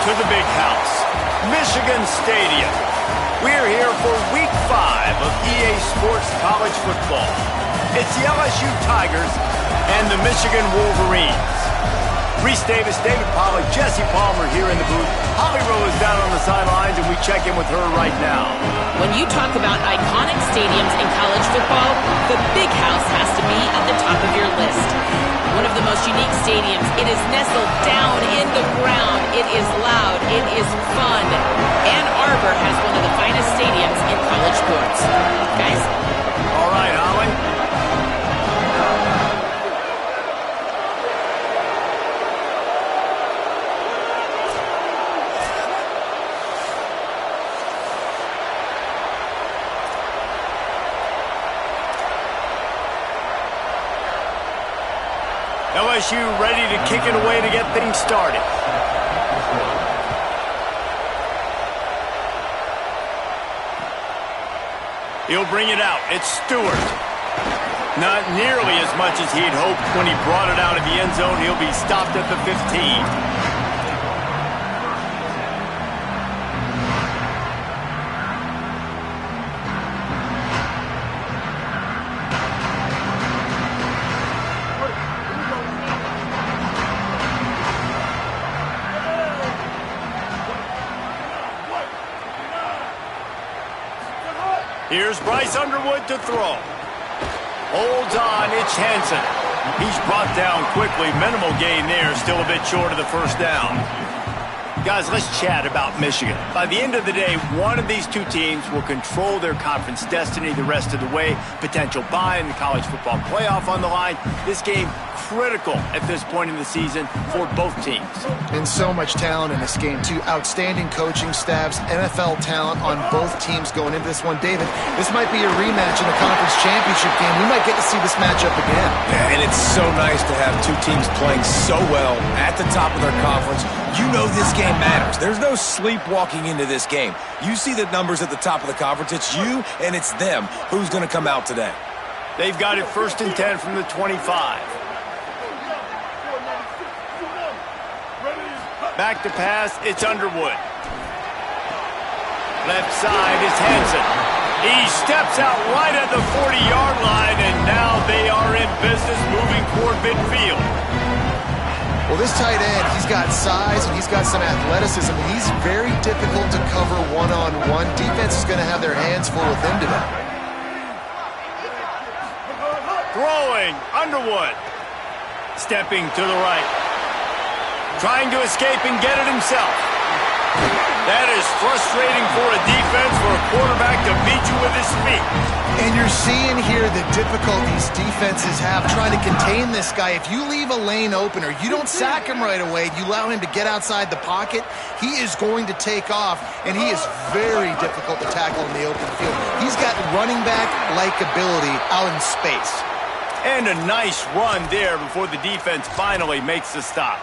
to the big house, Michigan Stadium. We're here for Week 5 of EA Sports College Football. It's the LSU Tigers and the Michigan Wolverines. Reese Davis, David Pollack, Jesse Palmer here in the booth. Holly Rowe is down on the sidelines, and we check in with her right now. When you talk about iconic stadiums in college football, the Big House has to be at the top of your list. One of the most unique stadiums. It is nestled down in the ground. It is loud. It is fun. Ann Arbor has one of the finest stadiums in college sports. Guys? All right, Holly. LSU ready to kick it away to get things started. He'll bring it out. It's Stewart. Not nearly as much as he'd hoped when he brought it out of the end zone. He'll be stopped at the 15. Here's Bryce Underwood to throw. Holds on, it's Hansen. He's brought down quickly. Minimal gain there, still a bit short of the first down. Guys, let's chat about Michigan. By the end of the day, one of these two teams will control their conference destiny the rest of the way. Potential bye in the college football playoff on the line. This game critical at this point in the season for both teams. And so much talent in this game, too. Outstanding coaching staffs, NFL talent on both teams going into this one. David, this might be a rematch in the conference championship game. We might get to see this matchup again. Yeah, and it's so nice to have two teams playing so well at the top of their conference. You know this game matters. There's no sleepwalking into this game. You see the numbers at the top of the conference. It's you and it's them. Who's going to come out today? They've got it 1st and 10 from the 25. Back to pass, it's Underwood. Left side is Hansen. He steps out right at the 40-yard line, and now they are in business moving toward midfield. Well, this tight end, he's got size and he's got some athleticism. He's very difficult to cover one-on-one. Defense is going to have their hands full with him today. Throwing, Underwood. Stepping to the right. Trying to escape and get it himself. That is frustrating for a defense, for a quarterback to meet you with his feet. And you're seeing here the difficulties defenses have trying to contain this guy. If you leave a lane open or you don't sack him right away, you allow him to get outside the pocket, he is going to take off, and he is very difficult to tackle in the open field. He's got running back-like ability out in space. And a nice run there before the defense finally makes the stop.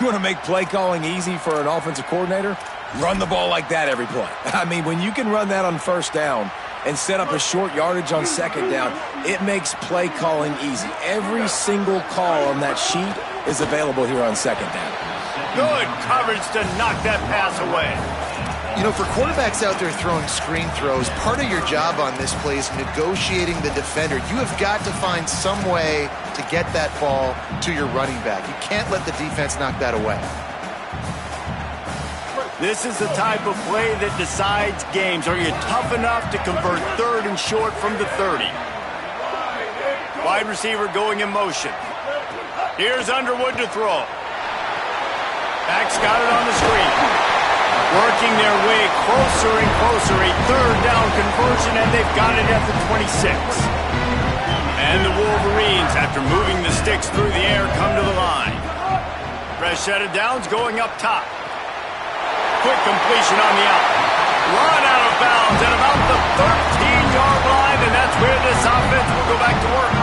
You want to make play calling easy for an offensive coordinator? Run the ball like that every play. I mean, when you can run that on first down and set up a short yardage on second down, it makes play calling easy. Every single call on that sheet is available here on second down. Good coverage to knock that pass away. You know, for quarterbacks out there throwing screen throws, part of your job on this play is negotiating the defender. You have got to find some way to get that ball to your running back. You can't let the defense knock that away. This is the type of play that decides games. Are you tough enough to convert 3rd and short from the 30? Wide receiver going in motion. Here's Underwood to throw. Back's got it on the screen. Working their way closer and closer. A 3rd down conversion, and they've got it at the 26. And the Wolverines, after moving the sticks through the air, come to the line. Fresh set of downs going up top. Quick completion on the out. Run out of bounds at about the 13-yard line, and that's where this offense will go back to work.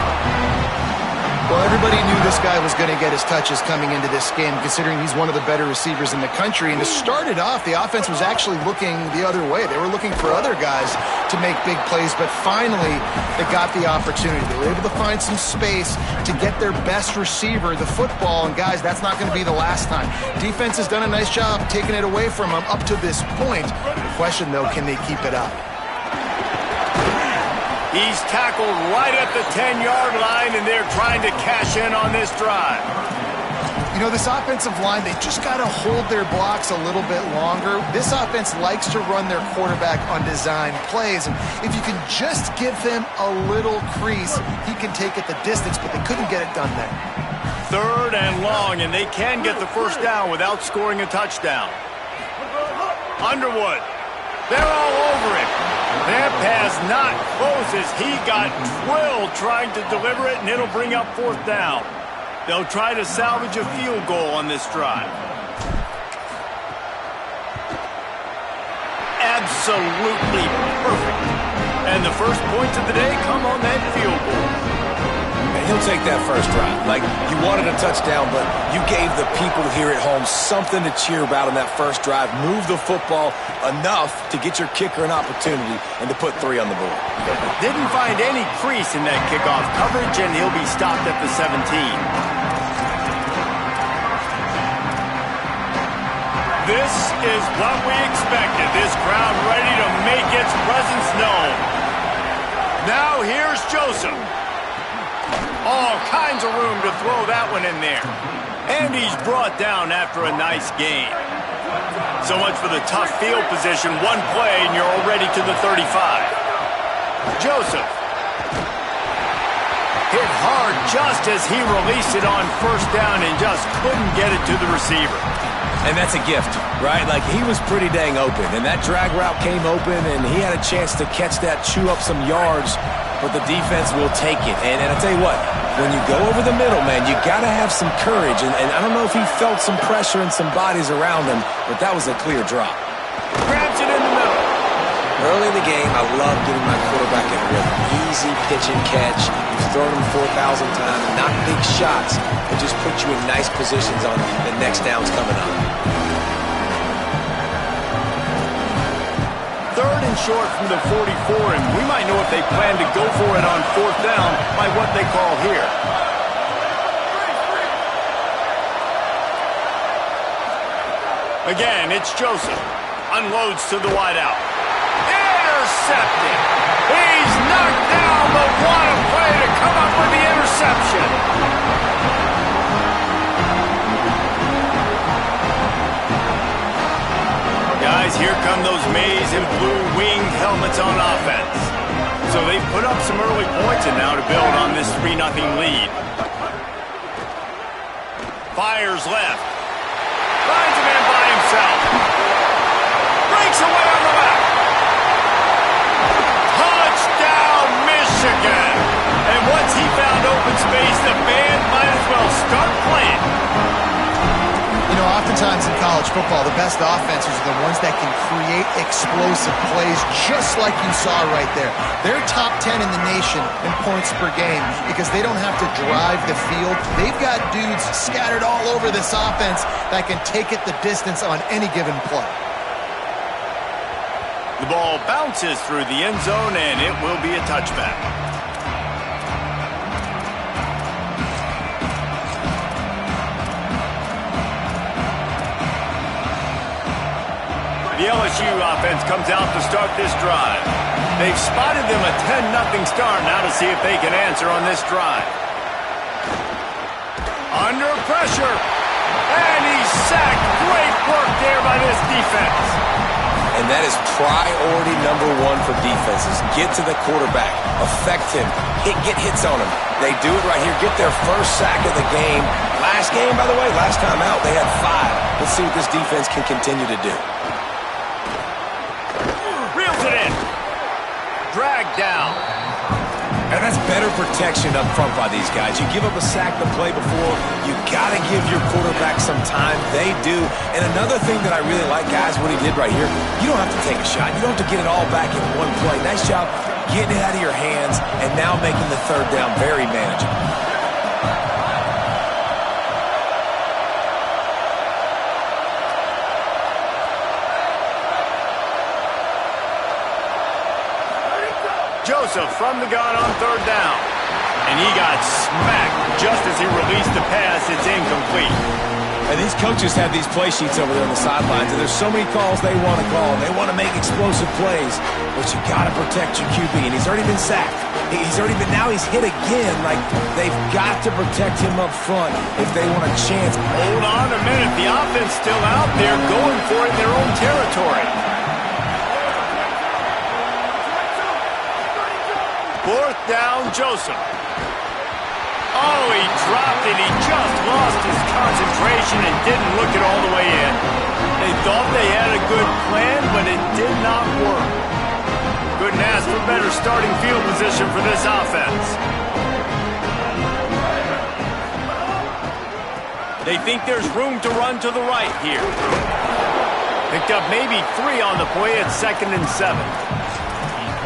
Well, Everybody knew this guy was going to get his touches coming into this game, considering he's one of the better receivers in the country. And to start it off, the offense was actually looking the other way. They were looking for other guys to make big plays, but finally they got the opportunity. They were able to find some space to get their best receiver the football. And guys, that's not going to be the last time. Defense has done a nice job taking it away from them up to this point. The question, though, can they keep it up? He's tackled right at the 10-yard line, and they're trying to cash in on this drive. You know, this offensive line, they just got to hold their blocks a little bit longer. This offense likes to run their quarterback on design plays, and if you can just give him a little crease, he can take it the distance, but they couldn't get it done there. 3rd and long, and they can get the first down without scoring a touchdown. Underwood, they're all over it. That pass not close as he got drilled trying to deliver it, and it'll bring up 4th down. They'll try to salvage a field goal on this drive. Absolutely perfect. And the first points of the day come on that field goal. And he'll take that first drive. Like, you wanted a touchdown, but you gave the people here at home something to cheer about in that first drive. Move the football enough to get your kicker an opportunity and to put 3 on the board. Didn't find any crease in that kickoff coverage, and he'll be stopped at the 17. This is what we expected. This crowd ready to make its presence known. Now here's Joseph. All kinds of room to throw that one in there. And he's brought down after a nice gain. So much for the tough field position. One play and you're already to the 35. Joseph. Hit hard just as he released it on first down and just couldn't get it to the receiver. And that's a gift, right? Like, he was pretty dang open, and that drag route came open, and he had a chance to catch that, chew up some yards, but the defense will take it. And I'll tell you what, when you go over the middle, man, you got to have some courage, and I don't know if he felt some pressure and some bodies around him, but that was a clear drop. Grabs it in the middle. Early in the game, I love getting my quarterback in rhythm. Easy pitch and catch. You've thrown him 4,000 times. Not big shots, but just put you in nice positions on the next downs coming up. 3rd and short from the 44, and we might know if they plan to go for it on 4th down by what they call here. Again, it's Joseph. Unloads to the wideout. Intercepted. He's knocked down, but what a play to come up with the interception. Guys, here come those maize and blue winged helmets on offense. So they put up some early points and now to build on this 3-0 lead. Fires left. Finds a man by himself. Breaks away on the left. Touchdown, Michigan! And once he found open space, the band might as well start playing. You know, oftentimes in college football, the best offenses are the ones that can create explosive plays, just like you saw right there. They're top 10 in the nation in points per game because they don't have to drive the field. They've got dudes scattered all over this offense that can take it the distance on any given play. The ball bounces through the end zone, and it will be a touchback. The LSU offense comes out to start this drive. They've spotted them a 10-0 start now to see if they can answer on this drive. Under pressure, and he's sacked. Great work there by this defense. And that is priority number 1 for defenses. Get to the quarterback. Affect him. Get hits on him. They do it right here. Get their first sack of the game. Last game, by the way, last time out, they had 5. Let's see what this defense can continue to do. Reels it in. Dragged down. And that's better protection up front by these guys. You give up a sack the play before, you got to give your quarterback some time. They do. And another thing that I really like, guys, what he did right here, you don't have to take a shot. You don't have to get it all back in one play. Nice job getting it out of your hands and now making the 3rd down very manageable. Joseph from the gun on third down. And he got smacked just as he released the pass. It's incomplete. And these coaches have these play sheets over there on the sidelines, and there's so many calls they want to call. They want to make explosive plays, but you got to protect your QB, and he's already been sacked. Now he's hit again. Like, they've got to protect him up front if they want a chance. Hold on a minute. The offense still out there going for it in their own territory. Fourth down, Joseph. Oh, he dropped it. He just lost his concentration and didn't look it all the way in. They thought they had a good plan, but it did not work. Couldn't ask for better starting field position for this offense. They think there's room to run to the right here. Picked up maybe 3 on the play at 2nd and 7.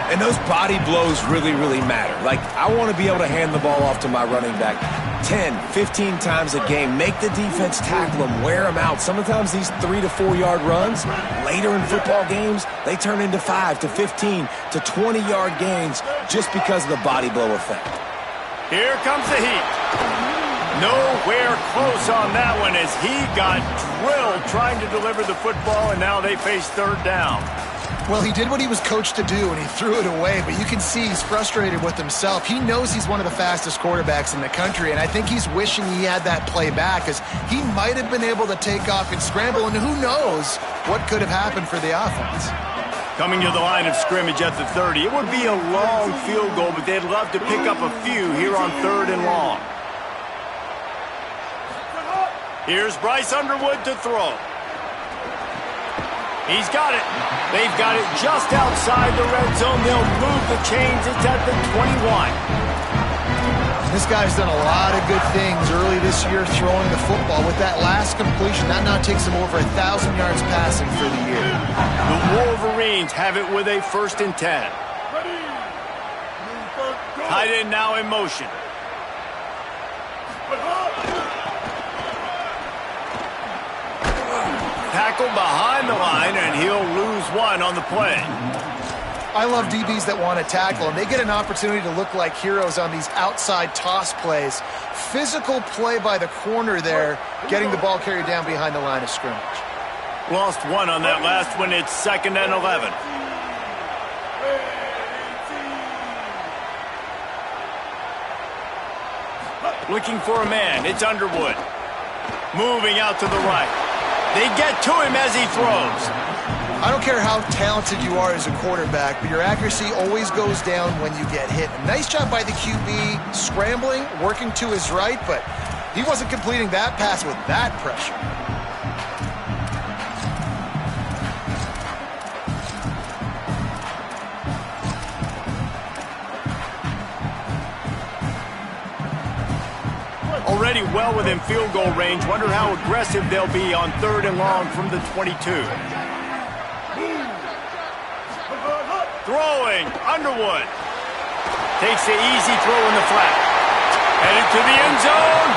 And those body blows really, really matter. Like, I want to be able to hand the ball off to my running back 10, 15 times a game. Make the defense tackle him, wear him out. Sometimes these 3 to 4 yard runs, later in football games, they turn into 5 to 15 to 20 yard gains just because of the body blow effect. Here comes the heat. Nowhere close on that one as he got drilled trying to deliver the football, and now they face third down. Well, he did what he was coached to do, and he threw it away, but you can see he's frustrated with himself. He knows he's one of the fastest quarterbacks in the country, and I think he's wishing he had that play back, because he might have been able to take off and scramble, and who knows what could have happened for the offense. Coming to the line of scrimmage at the 30. It would be a long field goal, but they'd love to pick up a few here on 3rd and long. Here's Bryce Underwood to throw. He's got it. They've got it just outside the red zone. They'll move the chains. It's at the 21. This guy's done a lot of good things early this year throwing the football. With that last completion, that now takes him over 1,000 yards passing for the year. The Wolverines have it with a 1st and 10. Tight end now in motion. Tackled behind the line, and he'll lose 1 on the play. I love DBs that want to tackle, and they get an opportunity to look like heroes on these outside toss plays. Physical play by the corner there, getting the ball carried down behind the line of scrimmage. Lost 1 on that last one. It's 2nd and 11. Looking for a man. It's Underwood. Moving out to the right. They get to him as he throws. I don't care how talented you are as a quarterback, but your accuracy always goes down when you get hit. A nice job by the QB, scrambling, working to his right, but he wasn't completing that pass with that pressure. Already well within field goal range. Wonder how aggressive they'll be on 3rd and long from the 22. Throwing, Underwood. Takes the easy throw in the flat. Headed to the end zone.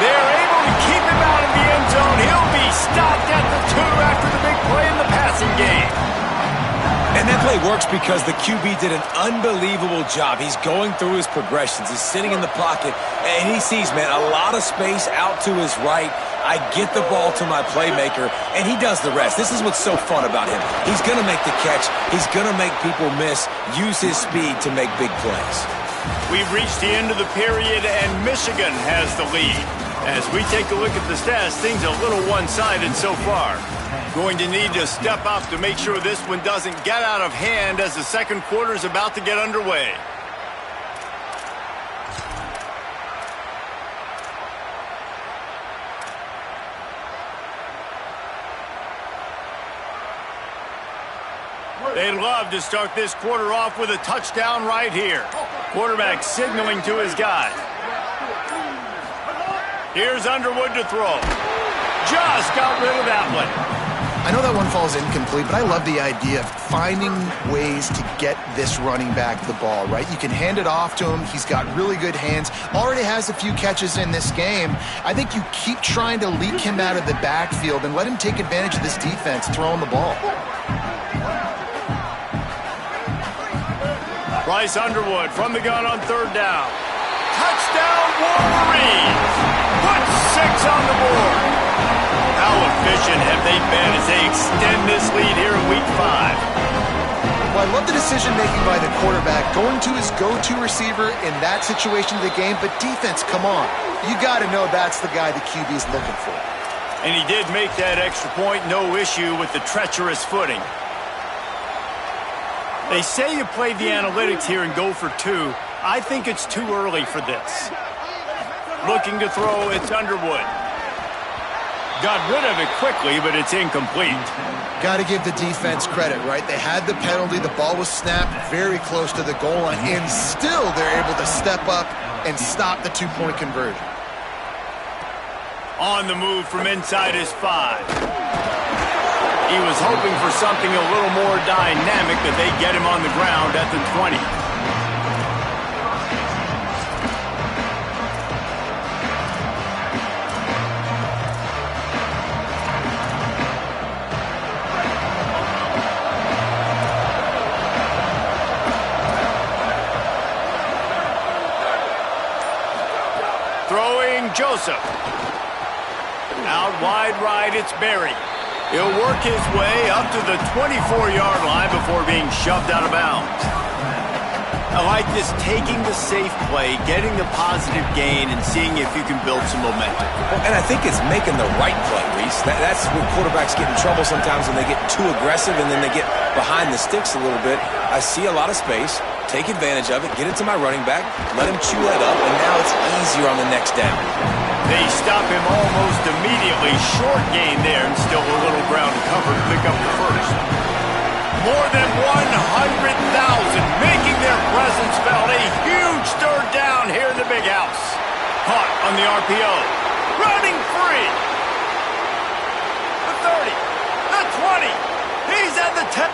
They're able to keep him out of the end zone. He'll be stopped at the 2 after the big play in the passing game. And that play works because the QB did an unbelievable job. He's going through his progressions. He's sitting in the pocket, and he sees, man, a lot of space out to his right. I get the ball to my playmaker, and he does the rest. This is what's so fun about him. He's going to make the catch. He's going to make people miss, use his speed to make big plays. We've reached the end of the period, and Michigan has the lead. As we take a look at the stats, things are a little one-sided so far. Going to need to step up to make sure this one doesn't get out of hand as the second quarter is about to get underway. They'd love to start this quarter off with a touchdown right here. Quarterback signaling to his guys. Here's Underwood to throw. Just got rid of that one. I know that one falls incomplete, but I love the idea of finding ways to get this running back the ball, right? You can hand it off to him. He's got really good hands. Already has a few catches in this game. I think you keep trying to leak him out of the backfield and let him take advantage of this defense throwing the ball. Bryce Underwood from the gun on third down. Touchdown Wolverines! Put 6 on the board. How efficient have they been as they extend this lead here in Week 5? Well, I love the decision-making by the quarterback, going to his go-to receiver in that situation of the game, but defense, come on. You got to know that's the guy the QB is looking for. And he did make that extra point, no issue with the treacherous footing. They say you play the analytics here and go for 2. I think it's too early for this. Looking to throw, it's Underwood. Got rid of it quickly, but it's incomplete. Got to give the defense credit, right? They had the penalty. The ball was snapped very close to the goal line, and still they're able to step up and stop the 2-point conversion. On the move from inside his 5. He was hoping for something a little more dynamic, but they get him on the ground at the 20. Throwing Joseph. Out wide right, it's Berry. He'll work his way up to the 24-yard line before being shoved out of bounds. I like this, taking the safe play, getting the positive gain, and seeing if you can build some momentum. Well, and I think it's making the right play, Reese. That's when quarterbacks get in trouble sometimes when they get too aggressive and then they get behind the sticks a little bit. I see a lot of space, take advantage of it, get it to my running back, let him chew that up, and now it's easier on the next down. They stop him almost immediately. Short gain there, and still a little ground cover to pick up the first. More than 100,000 making their presence felt. A huge third down here in the big house. Caught on the RPO. Running free. The 30. The 20. He's at the 10.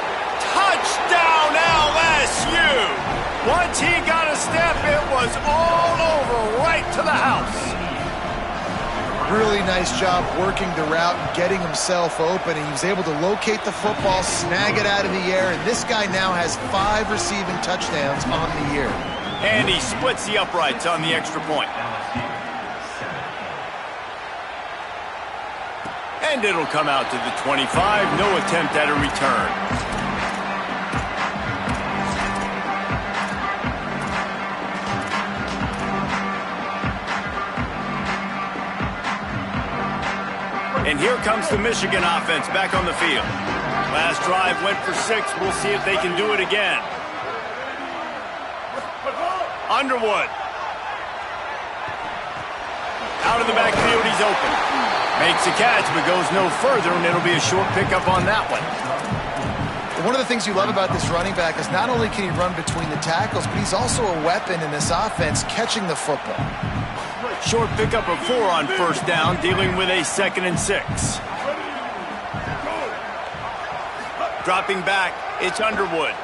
Touchdown LSU. Once he got a step, it was all over right to the house. Really nice job working the route and getting himself open. And he was able to locate the football, snag it out of the air, and this guy now has 5 receiving touchdowns on the year. And he splits the uprights on the extra point. And it'll come out to the 25. No attempt at a return. And here comes the Michigan offense back on the field. Last drive went for 6. We'll see if they can do it again. Underwood. Out of the backfield, he's open. Makes a catch, but goes no further, and it'll be a short pickup on that one. One of the things you love about this running back is not only can he run between the tackles, but he's also a weapon in this offense catching the football. Short pickup of 4 on first down, dealing with a 2nd and 6. Dropping back, it's Underwood.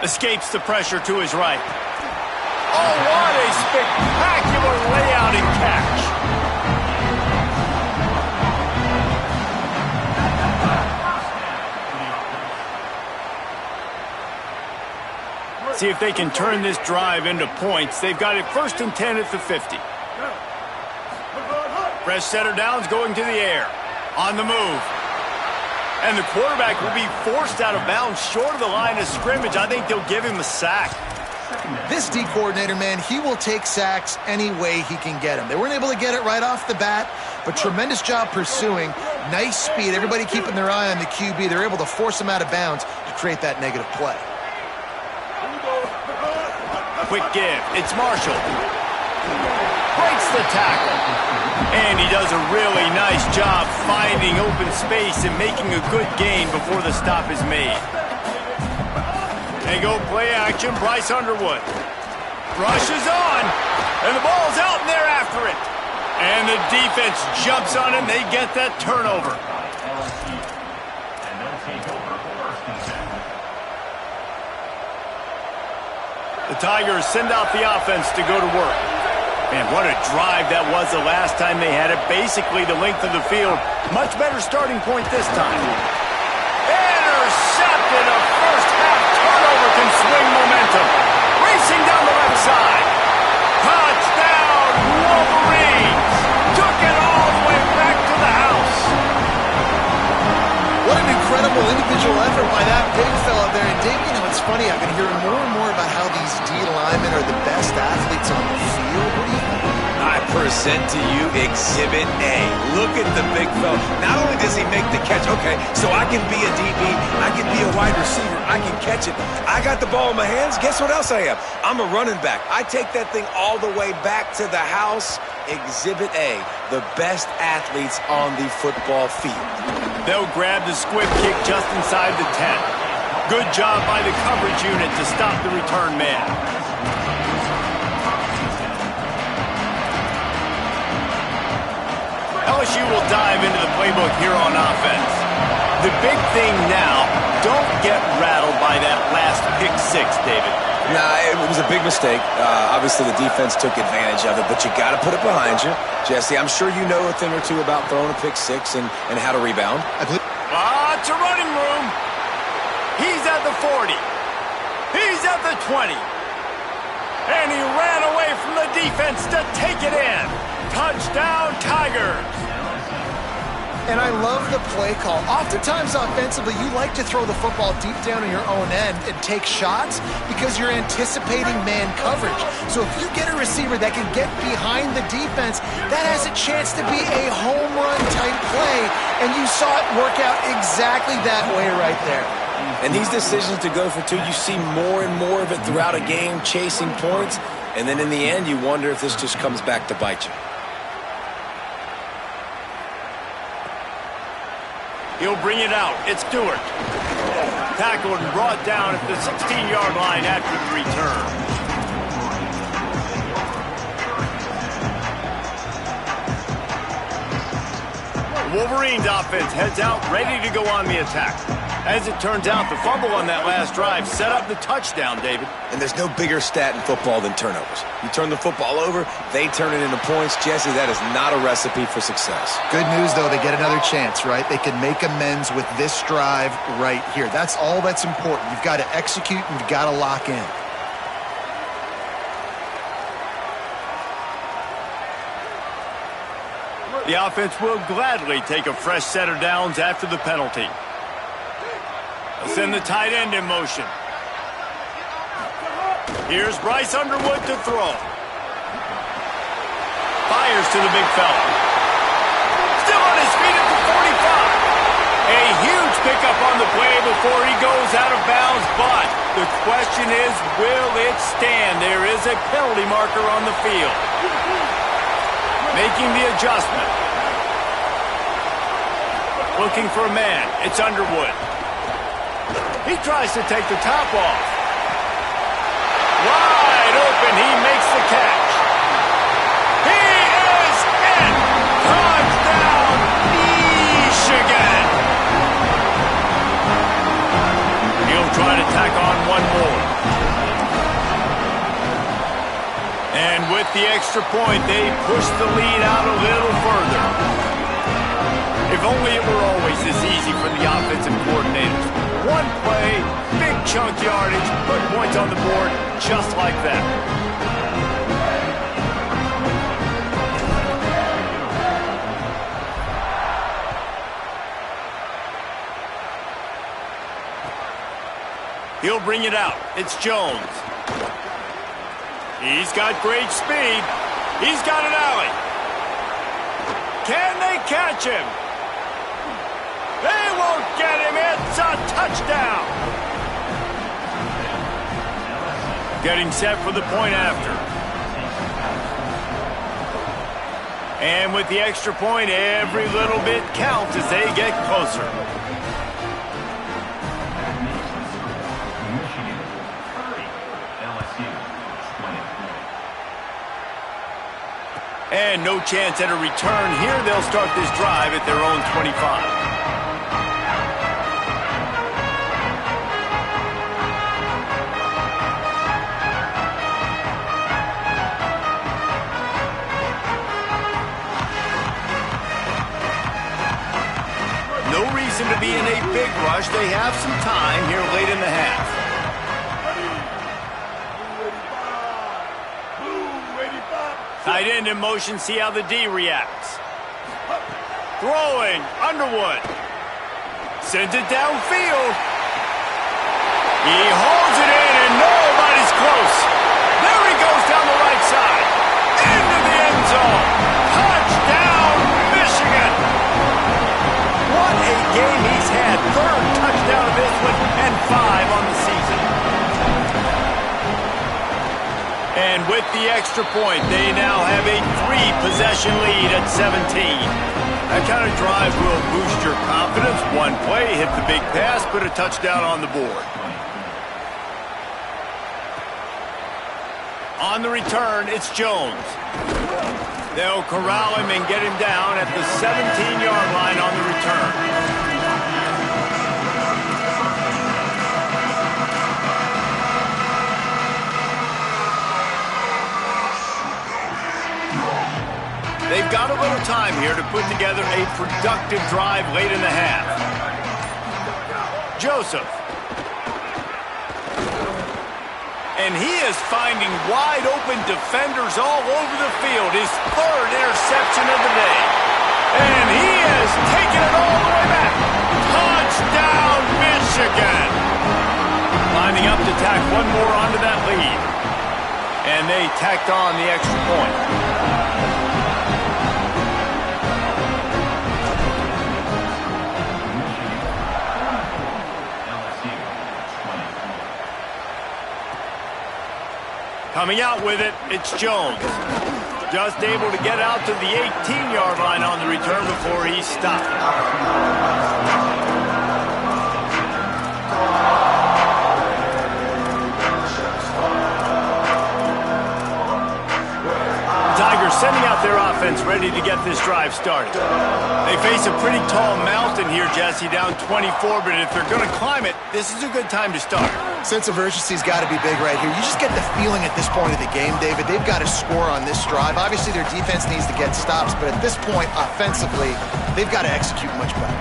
Escapes the pressure to his right. Oh, what a spectacular layout and catch. See if they can turn this drive into points. They've got it 1st and 10 at the 50. Fresh setter downs going to the air. On the move. And the quarterback will be forced out of bounds short of the line of scrimmage. I think they'll give him a sack. This D coordinator, man, he will take sacks any way he can get them. They weren't able to get it right off the bat, but tremendous job pursuing. Nice speed. Everybody keeping their eye on the QB. They're able to force him out of bounds to create that negative play. Quick give. It's Marshall. Breaks the tackle. And he does a really nice job finding open space and making a good gain before the stop is made. They go play action. Bryce Underwood. Rushes on. And the ball's out and they're after it. And the defense jumps on him. They get that turnover. The Tigers send out the offense to go to work. Man, what a drive that was the last time they had it. Basically the length of the field. Much better starting point this time. Intercepted. A first half turnover can swing momentum. funny. I've been hearing more and more about how these D linemen are the best athletes on the field. What do you think? I present to you Exhibit A. Look at the big fella. Not only does he make the catch, okay, so I can be a DB, I can be a wide receiver, I can catch it. I got the ball in my hands. Guess what else I am? I'm a running back. I take that thing all the way back to the house. Exhibit A, the best athletes on the football field. They'll grab the squib kick just inside the 10. Good job by the coverage unit to stop the return man. LSU will dive into the playbook here on offense. The big thing now, don't get rattled by that last pick six, David. Nah, it was a big mistake. Obviously, the defense took advantage of it, but you got to put it behind you. Jesse, I'm sure you know a thing or two about throwing a pick six and how to rebound. It's a running room. He's at the 40. He's at the 20. And he ran away from the defense to take it in. Touchdown, Tigers. And I love the play call. Oftentimes offensively, you like to throw the football deep down in your own end and take shots because you're anticipating man coverage. So if you get a receiver that can get behind the defense, that has a chance to be a home run type play. And you saw it work out exactly that way right there. And these decisions to go for two, you see more and more of it throughout a game, chasing points. And then in the end, you wonder if this just comes back to bite you. He'll bring it out. It's Stewart. Tackled and brought down at the 16-yard line after the return. Wolverines offense heads out, ready to go on the attack. As it turns out, the fumble on that last drive set up the touchdown, David. And there's no bigger stat in football than turnovers. You turn the football over, they turn it into points. Jesse, that is not a recipe for success. Good news, though, they get another chance, right? They can make amends with this drive right here. That's all that's important. You've got to execute and you've got to lock in. The offense will gladly take a fresh set of downs after the penalty. They'll send the tight end in motion. Here's Bryce Underwood to throw. Fires to the big fella. Still on his feet at the 45. A huge pickup on the play before he goes out of bounds, but the question is, will it stand? There is a penalty marker on the field. Making the adjustment. Looking for a man. It's Underwood. He tries to take the top off. Wide open. He makes the catch. He is in. Touchdown, Michigan. He'll try to tack on one more. And with the extra point, they push the lead out a little further. If only it were always this easy for the offensive coordinators. One play, big chunk yardage, put points on the board just like that. He'll bring it out. It's Jones. He's got great speed. He's got an alley. Can they catch him? They won't get him. It's a touchdown. Getting set for the point after. And with the extra point, every little bit counts as they get closer. And no chance at a return here. They'll start this drive at their own 25. No reason to be in a big rush. They have some time here late in the half. Tight end in motion, see how the D reacts. Throwing, Underwood. Sends it downfield. He holds it in, and nobody's close. There he goes down the right side. Into the end zone. Touchdown, Michigan. What a game he's had. Third touchdown of this one, and 5 on the season. And with the extra point, they now have a 3-possession lead at 17. That kind of drive will boost your confidence. One play, hit the big pass, put a touchdown on the board. On the return, it's Jones. They'll corral him and get him down at the 17-yard line on the return. They've got a little time here to put together a productive drive late in the half. Joseph. And he is finding wide-open defenders all over the field. His 3rd interception of the day. And he has taken it all the way back. Touchdown, Michigan! Lining up to tack one more onto that lead. And they tacked on the extra point. Coming out with it, it's Jones. Just able to get out to the 18-yard line on the return before he stopped. Tigers sending out their offense ready to get this drive started. They face a pretty tall mountain here, Jesse, down 24, but if they're going to climb it, this is a good time to start. Sense of urgency's got to be big right here. You just get the feeling at this point of the game, David, they've got to score on this drive. Obviously, their defense needs to get stops, but at this point, offensively, they've got to execute much better.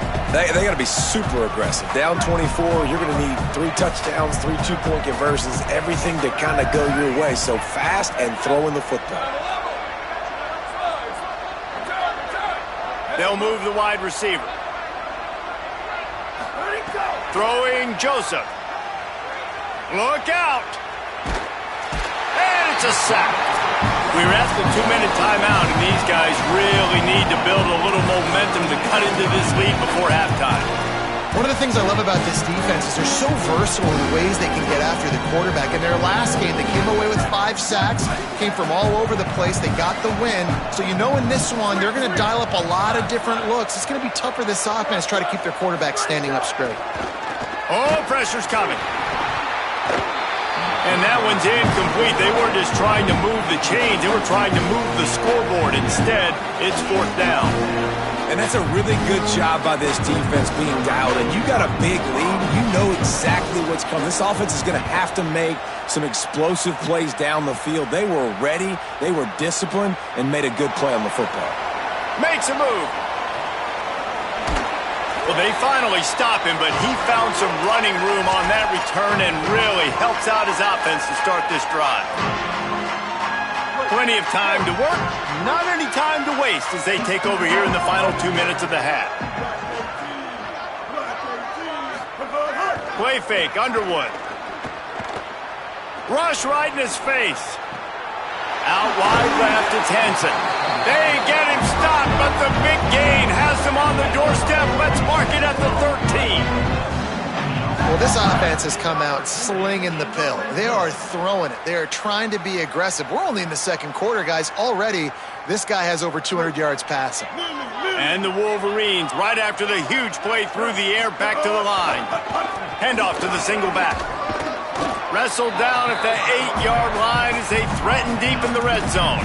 They got to be super aggressive. Down 24, you're going to need 3 touchdowns, 3 two-point conversions, everything to kind of go your way. So fast and throwing the football. They'll move the wide receiver. Throwing Joseph. Look out! And it's a sack. We're at the 2-minute timeout, and these guys really need to build a little momentum to cut into this lead before halftime. One of the things I love about this defense is they're so versatile in the ways they can get after the quarterback. In their last game, they came away with 5 sacks, came from all over the place. They got the win. So you know in this one, they're going to dial up a lot of different looks. It's going to be tough for this offense to try to keep their quarterback standing up straight. Oh, pressure's coming. And that one's incomplete. They weren't just trying to move the chains. They were trying to move the scoreboard. Instead, it's 4th down. And that's a really good job by this defense being dialed in. You got a big lead. You know exactly what's coming. This offense is going to have to make some explosive plays down the field. They were ready, they were disciplined, and made a good play on the football. Makes a move. Well, they finally stop him, but he found some running room on that return and really helps out his offense to start this drive. Plenty of time to work, not any time to waste as they take over here in the final 2 minutes of the half. Play fake, Underwood. Rush right in his face. Out wide left, it's Henson. They get him stopped, but the big gain has them on the doorstep. Let's mark it at the 13. Well, this offense has come out slinging the pill. They are throwing it. They are trying to be aggressive. We're only in the 2nd quarter, guys. Already, this guy has over 200 yards passing. And the Wolverines, right after the huge play through the air, back to the line. Handoff to the single back. Wrestled down at the 8-yard line as they threaten deep in the red zone.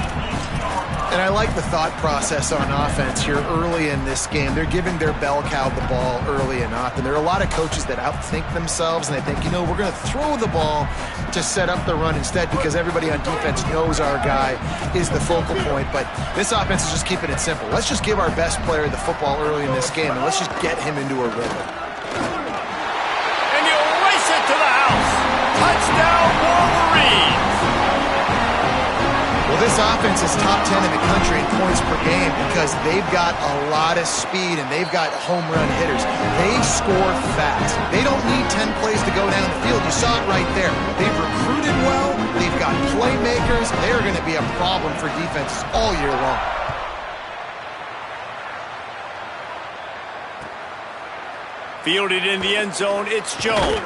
And I like the thought process on offense here early in this game. They're giving their bell cow the ball early and often. There are a lot of coaches that outthink themselves, and they think, you know, we're going to throw the ball to set up the run instead because everybody on defense knows our guy is the focal point. But this offense is just keeping it simple. Let's just give our best player the football early in this game, and let's just get him into a rhythm. And you race it to the house. Touchdown, Wolverines! Well, this offense is top 10 in the country in points per game because they've got a lot of speed and they've got home run hitters. They score fast. They don't need 10 plays to go down the field. You saw it right there. They've recruited well. They've got playmakers. They're going to be a problem for defenses all year long. Fielded in the end zone, it's Jones.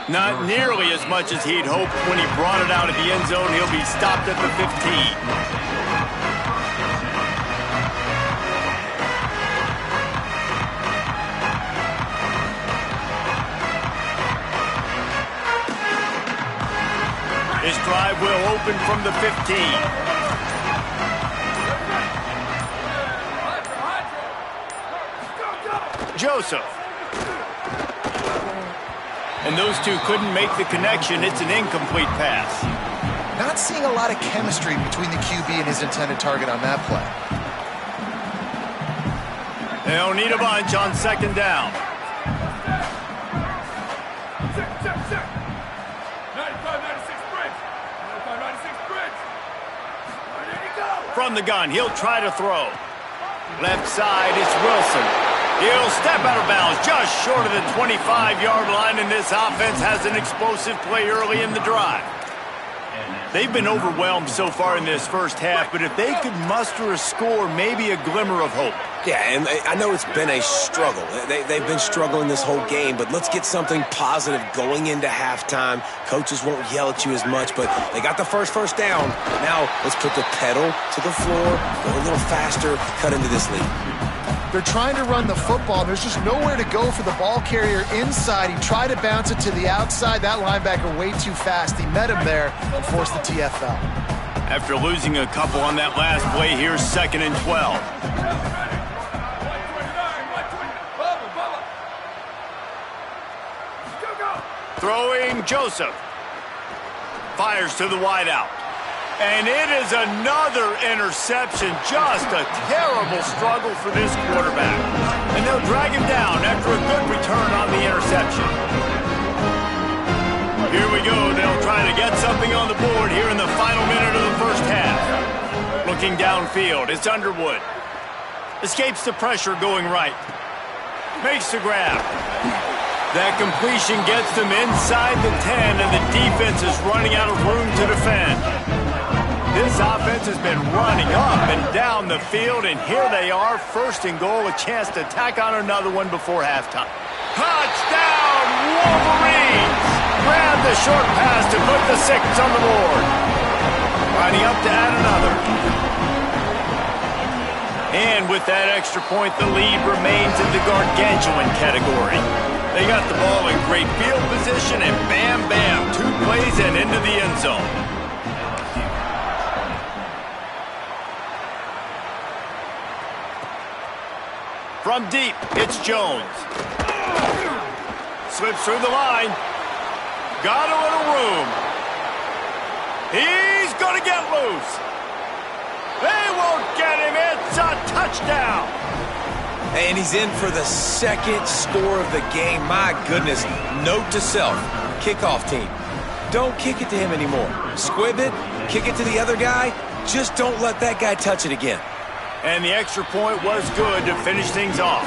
Not nearly as much as he'd hoped when he brought it out of the end zone. He'll be stopped at the 15. His drive will open from the 15. Joseph. And those two couldn't make the connection. It's an incomplete pass. Not seeing a lot of chemistry between the QB and his intended target on that play. They'll need a bunch on second down. From the gun, he'll try to throw. Left side, it's Wilson. He'll step out of bounds just short of the 25-yard line, and this offense has an explosive play early in the drive. They've been overwhelmed so far in this first half, but if they could muster a score, maybe a glimmer of hope. Yeah, and I know it's been a struggle. They've been struggling this whole game, but let's get something positive going into halftime. Coaches won't yell at you as much, but they got the first down. Now let's put the pedal to the floor, go a little faster, cut into this lead. They're trying to run the football. There's just nowhere to go for the ball carrier inside. He tried to bounce it to the outside. That linebacker way too fast. He met him there and forced the TFL. After losing a couple on that last play, here's 2nd and 12. Throwing Joseph. Fires to the wideout. And it is another interception. Just a terrible struggle for this quarterback. And they'll drag him down after a good return on the interception. Here we go. They'll try to get something on the board here in the final minute of the first half. Looking downfield, it's Underwood. Escapes the pressure going right. Makes the grab. That completion gets them inside the 10, and the defense is running out of room to defend. This offense has been running up and down the field, and here they are, 1st and goal, a chance to tack on another one before halftime. Touchdown, Wolverines! Grab the short pass to put the 6 on the board. Lining up to add another. And with that extra point, the lead remains in the gargantuan category. They got the ball in great field position, and bam, bam, 2 plays and into the end zone. From deep, it's Jones. Slips through the line. Got a little room. He's going to get loose. They won't get him. It's a touchdown. And he's in for the 2nd score of the game. My goodness. Note to self, kickoff team. Don't kick it to him anymore. Squib it, kick it to the other guy. Just don't let that guy touch it again. And the extra point was good to finish things off.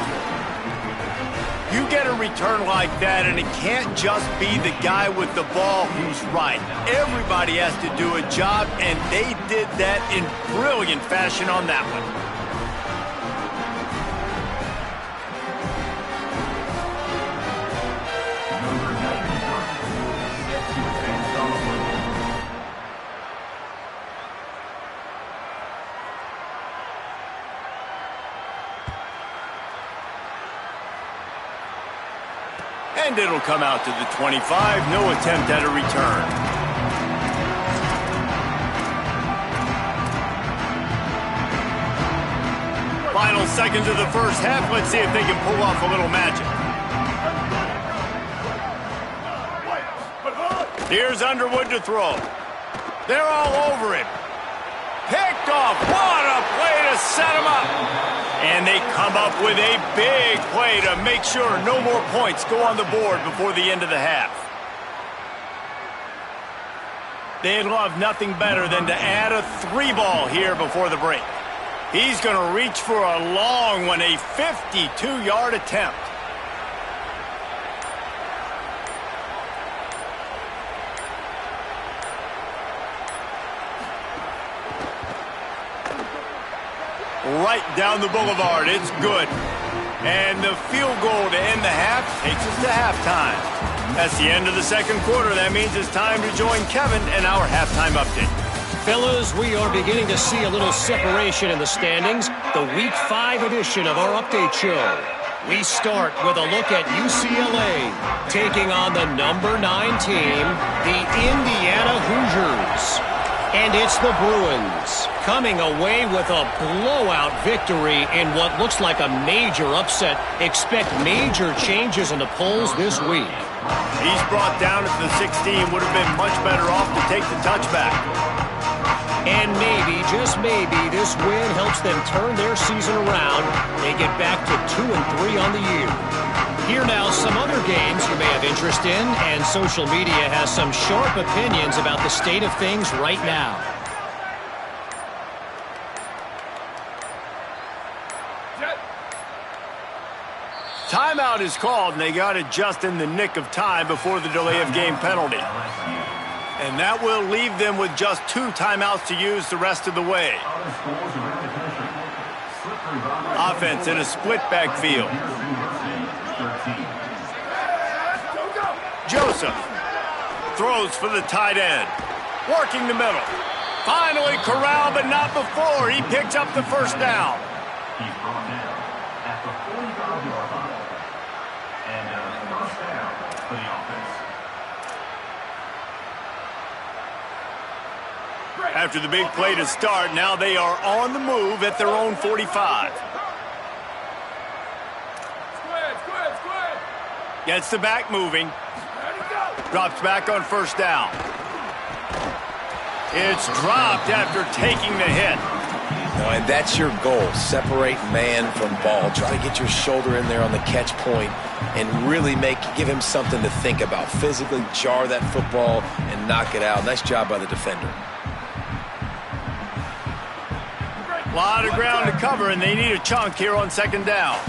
You get a return like that, and it can't just be the guy with the ball who's right. Everybody has to do a job, and they did that in brilliant fashion on that one. And it'll come out to the 25. No attempt at a return. Final seconds of the first half. Let's see if they can pull off a little magic. Here's Underwood to throw. They're all over him. Picked off. What a play to set him up. And they come up with a big play to make sure no more points go on the board before the end of the half. They'd love nothing better than to add a 3-ball here before the break. He's going to reach for a long one, a 52-yard attempt. Right down the boulevard. It's good. And the field goal to end the half takes us to halftime. That's the end of the second quarter. That means it's time to join Kevin and our halftime update. Fellas, we are beginning to see a little separation in the standings. The Week 5 edition of our update show. We start with a look at UCLA taking on the number 9 team, the Indiana Hoosiers. And it's the Bruins coming away with a blowout victory in what looks like a major upset. Expect major changes in the polls this week. He's brought down at the 16. Would have been much better off to take the touchback. And maybe, just maybe, this win helps them turn their season around. They get back to 2-3 on the year. Here now, some other games you may have interest in, and social media has some sharp opinions about the state of things right now. Timeout is called, and they got it just in the nick of time before the delay of game penalty. And that will leave them with just 2 timeouts to use the rest of the way. Offense in a split backfield. Joseph throws for the tight end. Working the middle. Finally corralled, but not before. He picks up the first down. He's brought down at the 45-yard line. And first down for the offense. After the big play to start, now they are on the move at their own 45. Gets the back moving. Drops back on first down. It's dropped after taking the hit. And that's your goal. Separate man from ball. Try to get your shoulder in there on the catch point and really give him something to think about. Physically jar that football and knock it out. Nice job by the defender. A lot of ground to cover, and they need a chunk here on second down.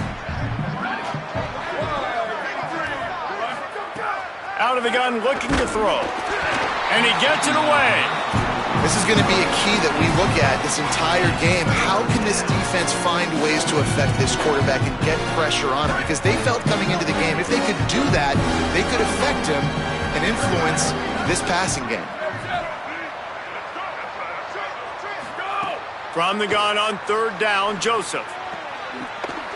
Out of the gun, looking to throw. And he gets it away. This is going to be a key that we look at this entire game. How can this defense find ways to affect this quarterback and get pressure on him? Because they felt coming into the game, if they could do that, they could affect him and influence this passing game. From the gun on third down, Joseph.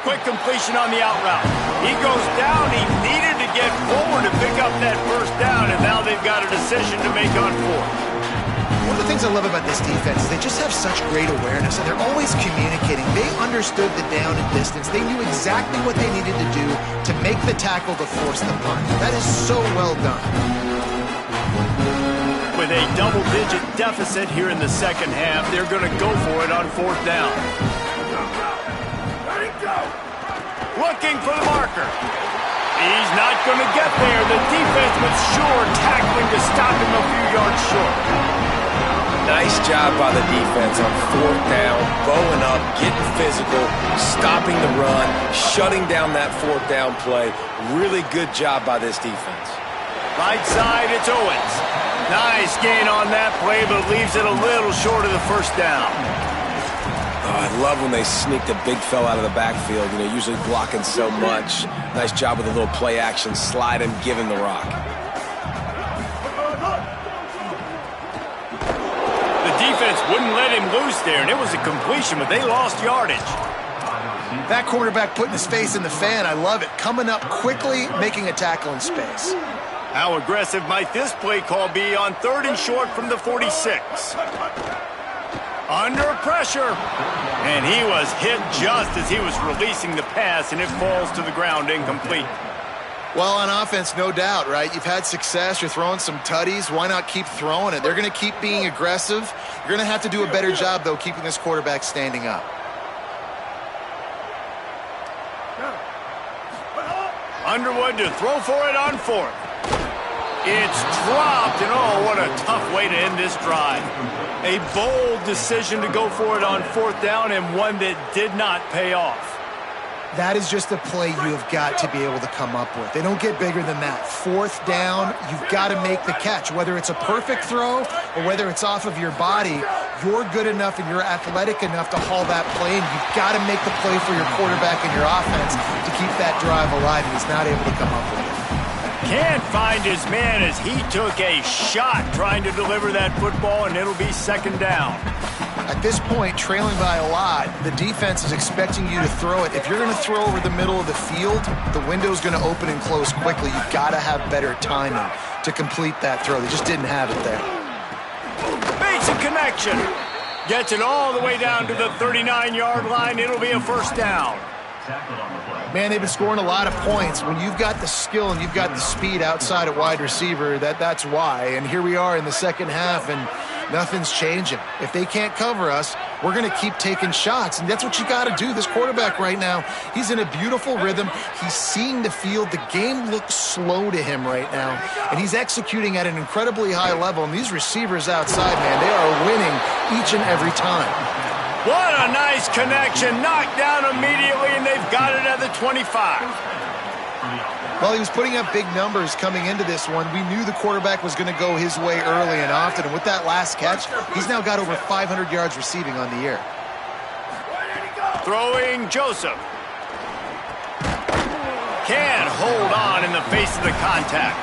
Quick completion on the out route. He goes down. He needed to get forward to pick up that first down, and now they've got a decision to make on fourth. One of the things I love about this defense is they just have such great awareness, and they're always communicating. They understood the down and distance. They knew exactly what they needed to do to make the tackle to force the punt. That is so well done. With a double-digit deficit here in the second half, they're going to go for it on fourth down. Looking for the marker. He's not going to get there. The defense was sure tackling to stop him a few yards short. Nice job by the defense on fourth down, bowing up, getting physical, stopping the run, shutting down that fourth down play. Really good job by this defense. Right side, it's Owens. Nice gain on that play, but leaves it a little short of the first down. Oh, I love when they sneak the big fella out of the backfield. You know, usually blocking so much. Nice job with a little play action. Slide him, give him the rock. The defense wouldn't let him loose there, and it was a completion, but they lost yardage. That quarterback putting his face in the fan, I love it. Coming up quickly, making a tackle in space. How aggressive might this play call be on third and short from the 46? Under pressure. And he was hit just as he was releasing the pass, and it falls to the ground incomplete. Well, on offense, no doubt, right? You've had success. You're throwing some tutties. Why not keep throwing it? They're going to keep being aggressive. You're going to have to do a better job, though, keeping this quarterback standing up. Underwood to throw for it on fourth. It's dropped, and oh, what a tough way to end this drive. A bold decision to go for it on 4th down, and one that did not pay off. That is just a play you have got to be able to come up with. They don't get bigger than that. 4th down, you've got to make the catch. Whether it's a perfect throw or whether it's off of your body, you're good enough and you're athletic enough to haul that play, and you've got to make the play for your quarterback and your offense to keep that drive alive, and he's not able to come up with it. Can't find his man as he took a shot trying to deliver that football, and it'll be 2nd down. At this point, trailing by a lot, the defense is expecting you to throw it. If you're going to throw over the middle of the field, the window's going to open and close quickly. You've got to have better timing to complete that throw. They just didn't have it there. Basic connection. Gets it all the way down to the 39-yard line. It'll be a 1st down. Man, they've been scoring a lot of points. When you've got the skill and you've got the speed outside at wide receiver, that's why. And here we are in the second half, and nothing's changing. If they can't cover us, we're going to keep taking shots, and that's what you got to do. This quarterback right now, he's in a beautiful rhythm. He's seeing the field. The game looks slow to him right now, and he's executing at an incredibly high level. And these receivers outside, man, they are winning each and every time. What a nice connection. Knocked down immediately, and they've got it at the 25. Well, he was putting up big numbers coming into this one. We knew the quarterback was going to go his way early and often, and with that last catch, he's now got over 500 yards receiving on the year. Throwing Joseph. Can't hold on in the face of the contact.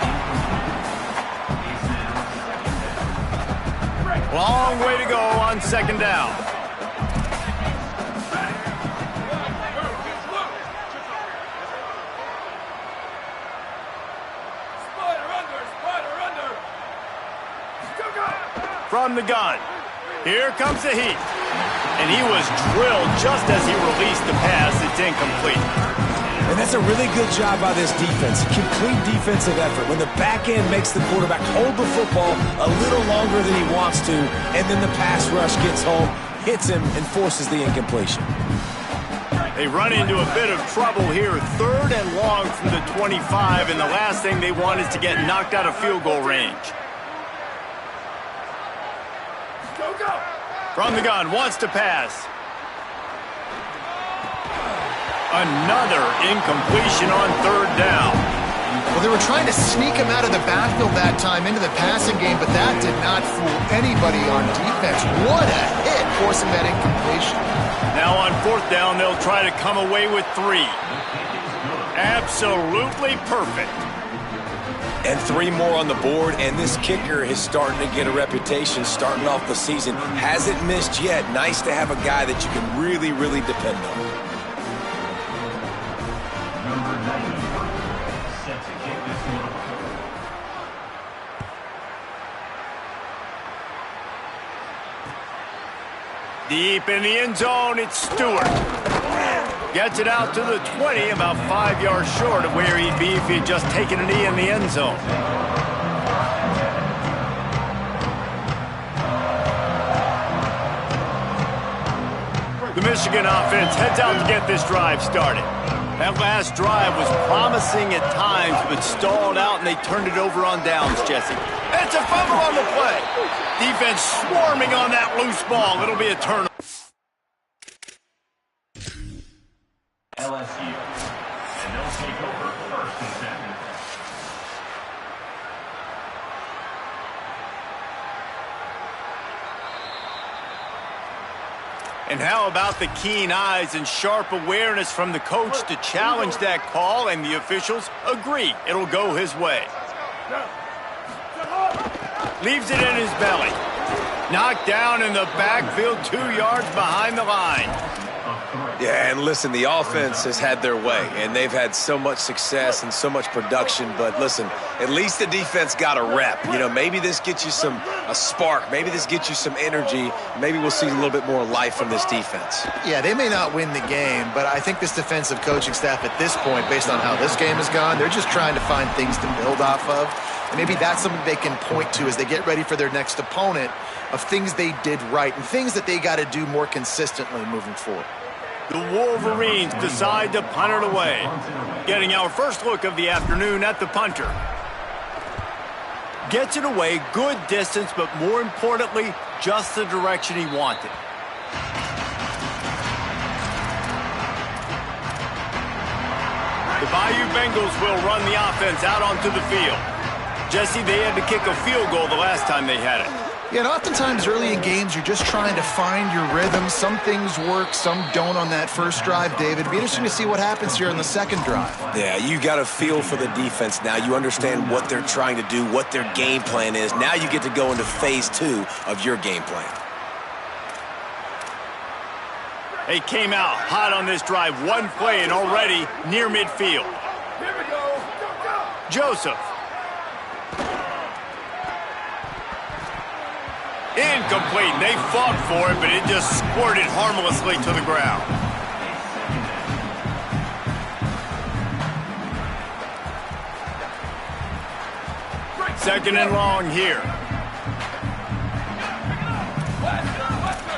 Long way to go on 2nd down. From the gun. Here comes the heat. And he was drilled just as he released the pass. It's incomplete. And that's a really good job by this defense. Complete defensive effort. When the back end makes the quarterback hold the football a little longer than he wants to, and then the pass rush gets home, hits him, and forces the incompletion. They run into a bit of trouble here. 3rd and long from the 25, and the last thing they want is to get knocked out of field goal range. From the gun, wants to pass. Another incompletion on 3rd down. Well, they were trying to sneak him out of the backfield that time into the passing game, but that did not fool anybody on defense. What a hit, forcing that incompletion. Now on 4th down, they'll try to come away with 3. Absolutely perfect. And 3 more on the board, and this kicker is starting to get a reputation starting off the season. Hasn't missed yet. Nice to have a guy that you can really, really depend on. Number 90, set to kick this one off. Deep in the end zone, it's Stewart. Gets it out to the 20, about 5 yards short of where he'd be if he'd just taken a knee in the end zone. The Michigan offense heads out to get this drive started. That last drive was promising at times, but stalled out, and they turned it over on downs, Jesse. It's a fumble on the play. Defense swarming on that loose ball. It'll be a turnover. LSU, and they'll take over 1st and 7. And how about the keen eyes and sharp awareness from the coach to challenge that call, and the officials agree it'll go his way. Leaves it in his belly. Knocked down in the backfield, 2 yards behind the line. Yeah, and listen, the offense has had their way, and they've had so much success and so much production. But listen, at least the defense got a rep. You know, maybe this gets you a spark. Maybe this gets you some energy. Maybe we'll see a little bit more life from this defense. Yeah, they may not win the game, but I think this defensive coaching staff at this point, based on how this game has gone, they're just trying to find things to build off of. And maybe that's something they can point to as they get ready for their next opponent, of things they did right and things that they got to do more consistently moving forward. The Wolverines decide to punt it away. Getting our first look of the afternoon at the punter. Gets it away, good distance, but more importantly, just the direction he wanted. The Bayou Bengals will run the offense out onto the field. Jesse, they had to kick a field goal the last time they had it. Yeah, and oftentimes early in games, you're just trying to find your rhythm. Some things work, some don't on that first drive, David. It'd be interesting to see what happens here in the second drive. Yeah, you got a feel for the defense now. You understand what they're trying to do, what their game plan is. Now you get to go into phase 2 of your game plan. They came out hot on this drive. One play and already near midfield. Here we go. Joseph. Incomplete. They fought for it, but it just squirted harmlessly to the ground. Second and long here.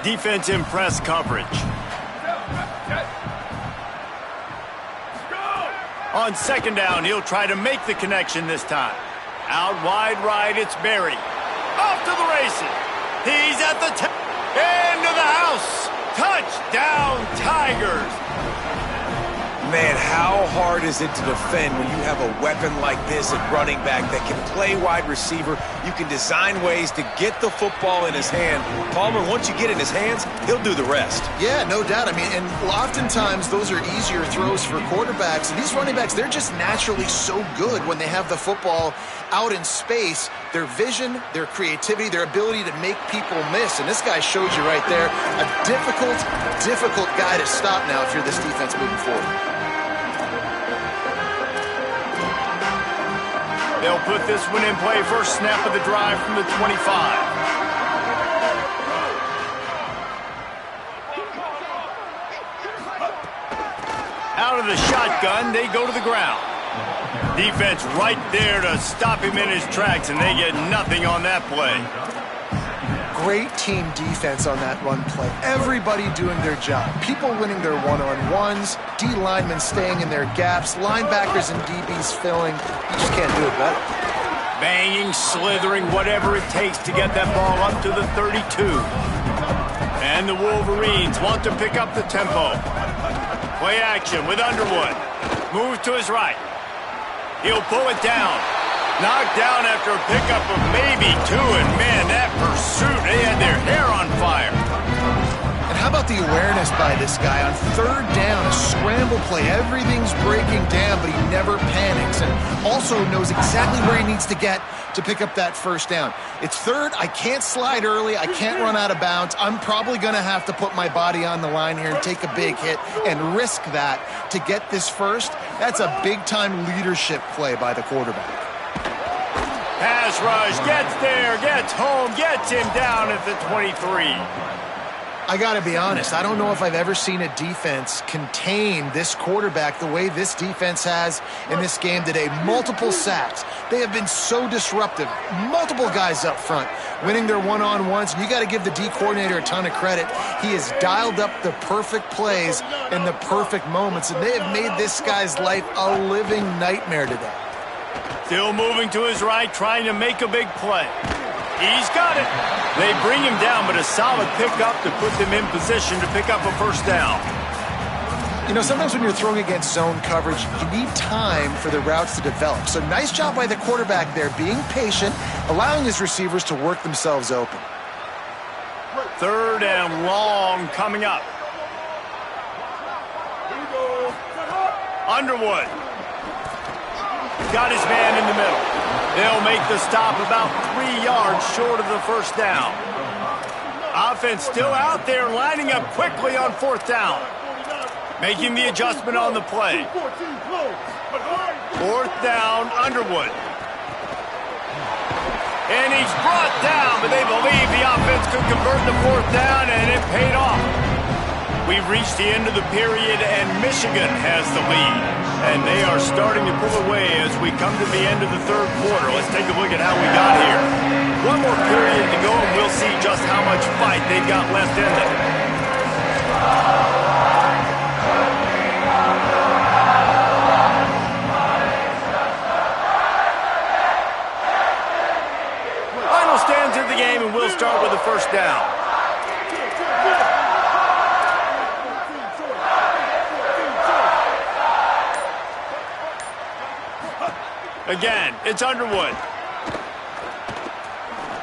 Defense in press coverage. On second down, he'll try to make the connection this time. Out wide right, it's Barry. Off to the races. He's at the into the house. Touchdown, Tigers. Man, how hard is it to defend when you have a weapon like this at running back that can play wide receiver? You can design ways to get the football in his hand. Palmer, once you get it in his hands, he'll do the rest. Yeah, no doubt. I mean, and oftentimes those are easier throws for quarterbacks. And these running backs, they're just naturally so good when they have the football out in space. Their vision, their creativity, their ability to make people miss. And this guy shows you right there, a difficult guy to stop now if you're this defense moving forward. They'll put this one in play. First snap of the drive from the 25. Out of the shotgun, they go to the ground. Defense right there to stop him in his tracks, and they get nothing on that play. Great team defense on that run play. Everybody doing their job. People winning their one-on-ones, D linemen staying in their gaps, linebackers and DBs filling. You just can't do it better. Banging, slithering, whatever it takes to get that ball up to the 32. And the Wolverines want to pick up the tempo. Play action with Underwood. Move to his right. He'll pull it down. Knocked down after a pickup of maybe 2, and man, that pursuit, they had their hair on fire. And how about the awareness by this guy on third down, a scramble play, everything's breaking down, but he never panics and also knows exactly where he needs to get to pick up that first down. It's third, I can't slide early, I can't run out of bounds, I'm probably going to have to put my body on the line here and take a big hit and risk that to get this first. That's a big-time leadership play by the quarterback. Pass rush, gets there, gets home, gets him down at the 23. I got to be honest, I don't know if I've ever seen a defense contain this quarterback the way this defense has in this game today. Multiple sacks. They have been so disruptive. Multiple guys up front winning their one-on-ones. You got to give the D coordinator a ton of credit. He has dialed up the perfect plays in the perfect moments, and they have made this guy's life a living nightmare today. Still moving to his right, trying to make a big play. He's got it. They bring him down, but a solid pickup to put them in position to pick up a first down. You know, sometimes when you're throwing against zone coverage, you need time for the routes to develop. So nice job by the quarterback there, being patient, allowing his receivers to work themselves open. Third and long coming up. Underwood. Got his man in the middle. They'll make the stop about 3 yards short of the first down. Offense still out there, lining up quickly on fourth down. Making the adjustment on the play. Fourth down, Underwood. And he's brought down, but they believe the offense could convert the fourth down, and it paid off. We've reached the end of the period, and Michigan has the lead. And they are starting to pull away as we come to the end of the third quarter. Let's take a look at how we got here. One more period to go, and we'll see just how much fight they've got left in them. start with a first down. Again, it's Underwood.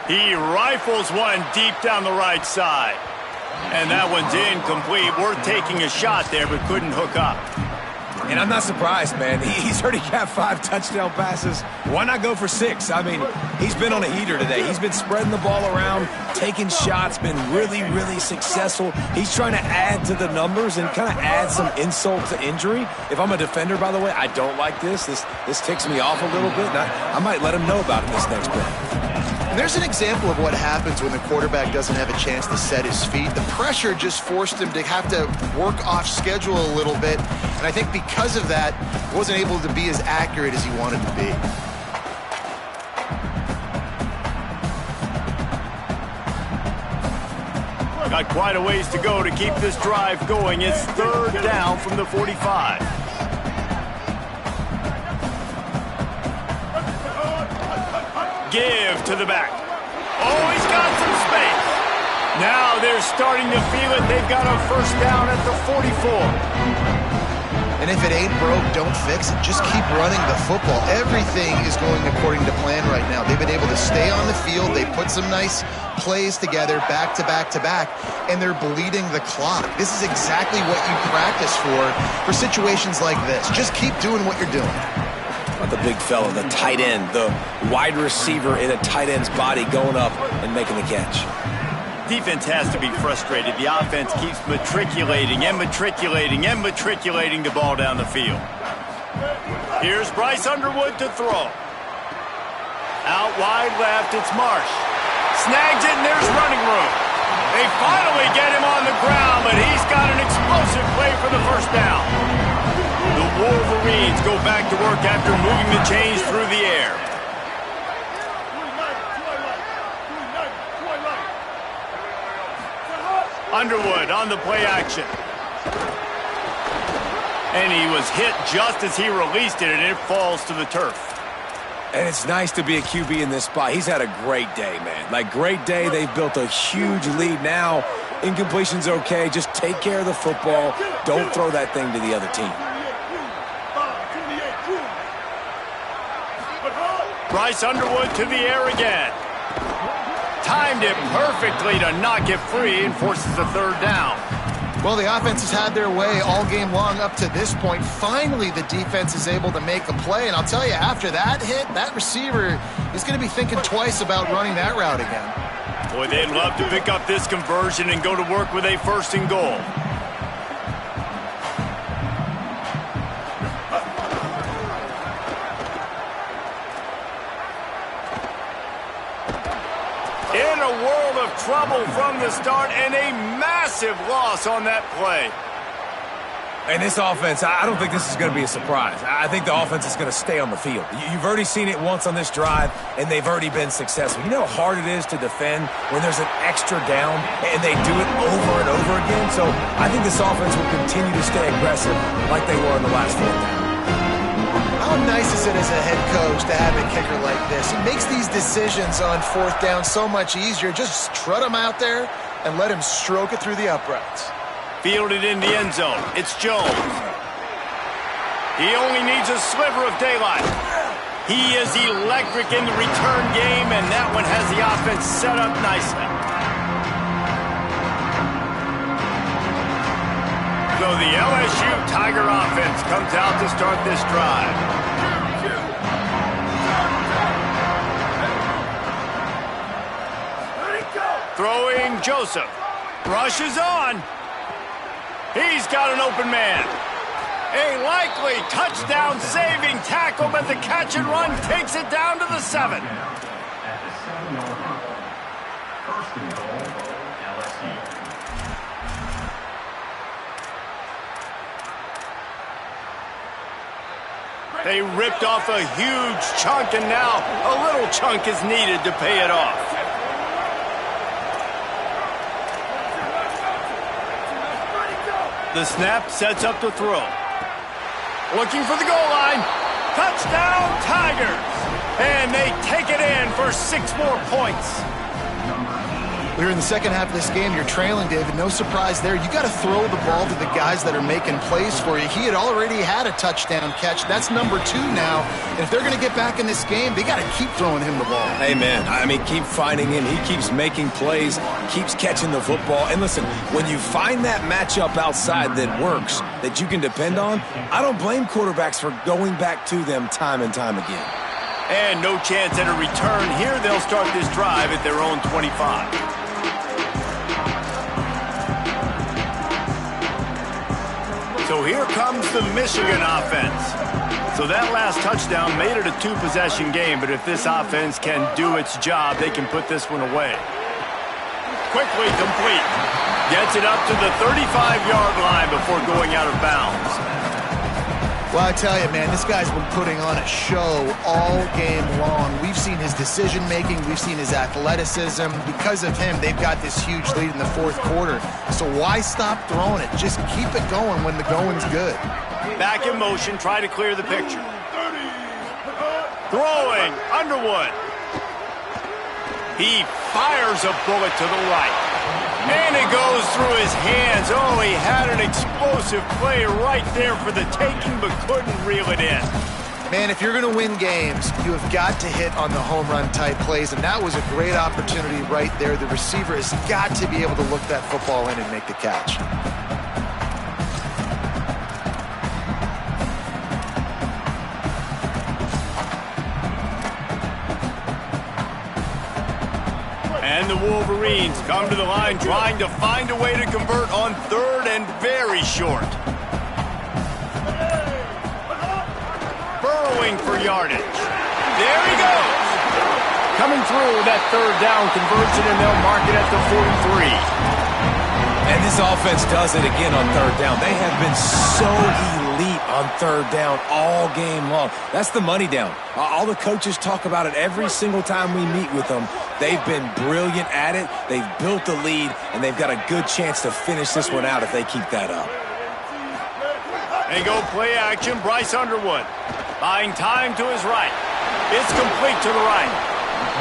He rifles one deep down the right side. And that one's incomplete. Worth taking a shot there, but couldn't hook up. And I'm not surprised, man. He's already got 5 touchdown passes. Why not go for 6? I mean, he's been on a heater today. He's been spreading the ball around, taking shots, been really, really successful. He's trying to add to the numbers and kind of add some insult to injury. If I'm a defender, by the way, I don't like this. This ticks me off a little bit, and I might let him know about it this next play. And there's an example of what happens when the quarterback doesn't have a chance to set his feet. The pressure just forced him to have to work off schedule a little bit. And I think because of that, he wasn't able to be as accurate as he wanted to be. Got quite a ways to go to keep this drive going. It's third down from the 45. Give to the back. Oh, he's got some space. Now they're starting to feel it. They've got a first down at the 44. And if it ain't broke, don't fix it. Just keep running the football. Everything is going according to plan right now. They've been able to stay on the field. They put some nice plays together back to back to back, and they're bleeding the clock. This is exactly what you practice for situations like this. Just keep doing what you're doing. The big fella, the tight end, the wide receiver in a tight end's body going up and making the catch. Defense has to be frustrated. The offense keeps matriculating and matriculating and matriculating the ball down the field. Here's Bryce Underwood to throw. Out wide left, it's Marsh. Snags it, and there's running room. They finally get him on the ground, but he's got an explosive play for the first down. The Wolverines go back to work after moving the chains through the air. Underwood on the play action. And he was hit just as he released it, and it falls to the turf. And it's nice to be a QB in this spot. He's had a great day, man. Like, great day. They've built a huge lead now. Incompletion's okay. Just take care of the football. Don't throw that thing to the other team. Bryce Underwood to the air again. Timed it perfectly to not get free and forces a third down. Well, the offense has had their way all game long up to this point. Finally, the defense is able to make a play. And I'll tell you, after that hit, that receiver is going to be thinking twice about running that route again. Boy, they'd love to pick up this conversion and go to work with a first and goal. In a world of trouble from the start, and a massive loss on that play. And this offense, I don't think this is going to be a surprise. I think the offense is going to stay on the field. You've already seen it once on this drive, and they've already been successful. You know how hard it is to defend when there's an extra down, and they do it over and over again? So I think this offense will continue to stay aggressive like they were in the last 4 down. How nice is it as a head coach to have a kicker like this? It makes these decisions on 4th down so much easier. Just trot him out there and let him stroke it through the uprights. Fielded in the end zone. It's Jones. He only needs a sliver of daylight. He is electric in the return game, and that one has the offense set up nicely. So the LSU Tiger offense comes out to start this drive. Throwing Joseph. Rushes on. He's got an open man. A likely touchdown-saving tackle, but the catch and run takes it down to the 7. At the 7-yard line. First and goal, LSU. They ripped off a huge chunk, and now a little chunk is needed to pay it off. The snap sets up the throw. Looking for the goal line. Touchdown, Tigers! And they take it in for 6 more points. We're in the second half of this game. You're trailing, David. No surprise there. You got to throw the ball to the guys that are making plays for you. He had already had a touchdown catch. That's number 2 now. And if they're going to get back in this game, they got to keep throwing him the ball. Hey, man, I mean, keep finding him. He keeps making plays, keeps catching the football. And listen, when you find that matchup outside that works, that you can depend on, I don't blame quarterbacks for going back to them time and time again. And no chance at a return here. They'll start this drive at their own 25. So here comes the Michigan offense. So that last touchdown made it a 2-possession game, but if this offense can do its job, they can put this one away. Quickly complete. Gets it up to the 35-yard line before going out of bounds. Well, I tell you, man, this guy's been putting on a show all game long. We've seen his decision-making. We've seen his athleticism. Because of him, they've got this huge lead in the fourth quarter. So why stop throwing it? Just keep it going when the going's good. Back in motion, try to clear the picture. Throwing, Underwood. He fires a bullet to the right. And it goes through his hands. Oh, he had an explosive play right there for the taking, but couldn't reel it in. Man, if you're going to win games, you have got to hit on the home run type plays, and that was a great opportunity right there. The receiver has got to be able to look that football in and make the catch. And the Wolverines come to the line trying to find a way to convert on third and very short. Burrowing for yardage. There he goes. Coming through with that third down conversion, and they'll mark it at the 43. And this offense does it again on third down. They have been so elite on third down all game long. That's the money down. All the coaches talk about it every single time we meet with them. They've been brilliant at it. They've built the lead, and they've got a good chance to finish this one out if they keep that up. They go play action. Bryce Underwood buying time to his right. It's complete to the right.